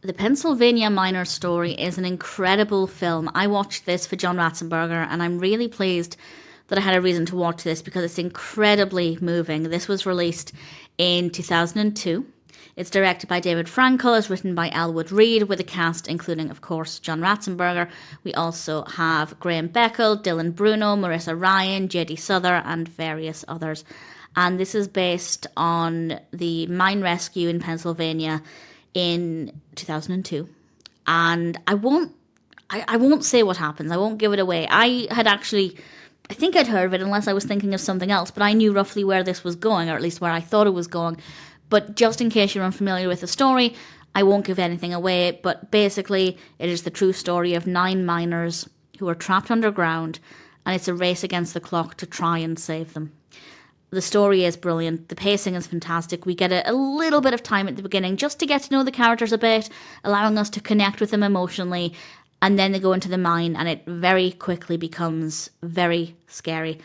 The Pennsylvania Miner Story is an incredible film. I watched this for John Ratzenberger, and I'm really pleased that I had a reason to watch this because it's incredibly moving. This was released in 2002. It's directed by David Frankel, it's written by Elwood Reed, with a cast including, of course, John Ratzenberger. We also have Graham Beckel, Dylan Bruno, Marisa Ryan, J.D. Souther, and various others. And this is based on the mine rescue in Pennsylvania in 2002. And I won't say what happens. I won't give it away. I think I'd heard of it unless I was thinking of something else, but I knew roughly where this was going, or at least where I thought it was going. But just in case you're unfamiliar with the story, I won't give anything away. But basically, it is the true story of 9 miners who are trapped underground, and it's a race against the clock to try and save them. The story is brilliant. The pacing is fantastic. We get a little bit of time at the beginning just to get to know the characters a bit, allowing us to connect with them emotionally. And then they go into the mine, and it very quickly becomes very scary.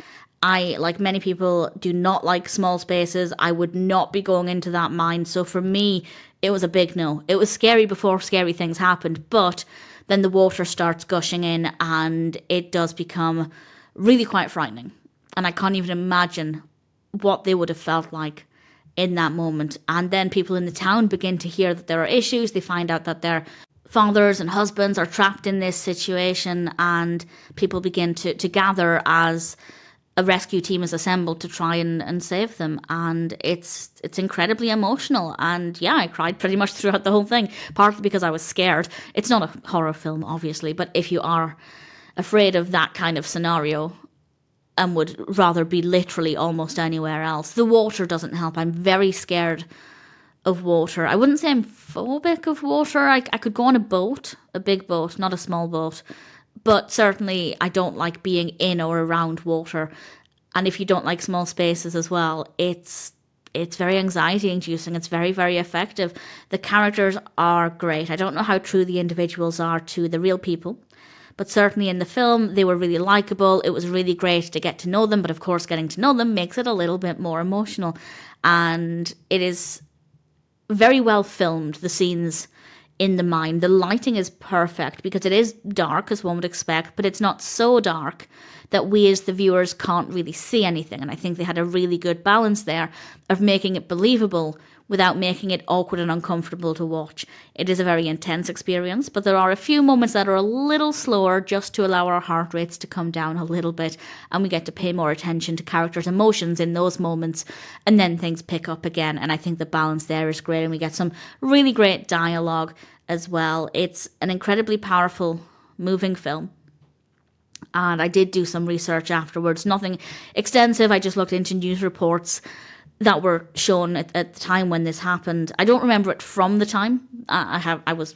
I, like many people, do not like small spaces. I would not be going into that mine. So for me, it was a big no. It was scary before scary things happened, but then the water starts gushing in, and it does become really quite frightening. And I can't even imagine what they would have felt like in that moment. And then people in the town begin to hear that there are issues. They find out that their fathers and husbands are trapped in this situation, and people begin to gather as a rescue team is assembled to try and save them. And it's incredibly emotional. And yeah, I cried pretty much throughout the whole thing, partly because I was scared. It's not a horror film, obviously, but if you are afraid of that kind of scenario and would rather be literally almost anywhere else, the water doesn't help. I'm very scared of water. I wouldn't say I'm phobic of water. I could go on a boat, a big boat, not a small boat. But certainly I don't like being in or around water. And if you don't like small spaces as well, it's very anxiety inducing. It's very, very effective. The characters are great. I don't know how true the individuals are to the real people, but certainly in the film, they were really likable. It was really great to get to know them. But of course, getting to know them makes it a little bit more emotional. And it is very well filmed, the scenes in the mine. The lighting is perfect because it is dark, as one would expect, but it's not so dark that we as the viewers can't really see anything. And I think they had a really good balance there of making it believable without making it awkward and uncomfortable to watch. It is a very intense experience, but there are a few moments that are a little slower just to allow our heart rates to come down a little bit, and we get to pay more attention to characters' emotions in those moments, and then things pick up again. And I think the balance there is great, and we get some really great dialogue as well. It's an incredibly powerful, moving film. And I did do some research afterwards, nothing extensive. I just looked into news reports that were shown at the time when this happened. I don't remember it from the time. I was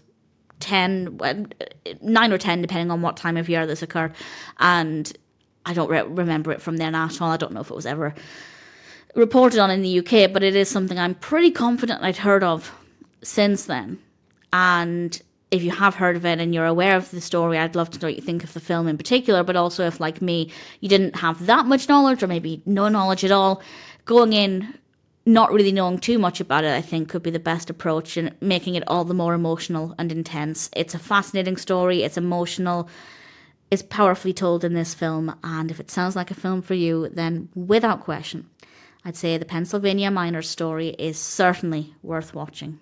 10, 9 or 10, depending on what time of year this occurred. And I don't remember it from then at all. I don't know if it was ever reported on in the UK, but it is something I'm pretty confident I'd heard of since then. And if you have heard of it and you're aware of the story, I'd love to know what you think of the film in particular, but also if, like me, you didn't have that much knowledge or maybe no knowledge at all, going in not really knowing too much about it, I think, could be the best approach, and making it all the more emotional and intense. It's a fascinating story. It's emotional. It's powerfully told in this film. And if it sounds like a film for you, then without question, I'd say The Pennsylvania Miner's Story is certainly worth watching.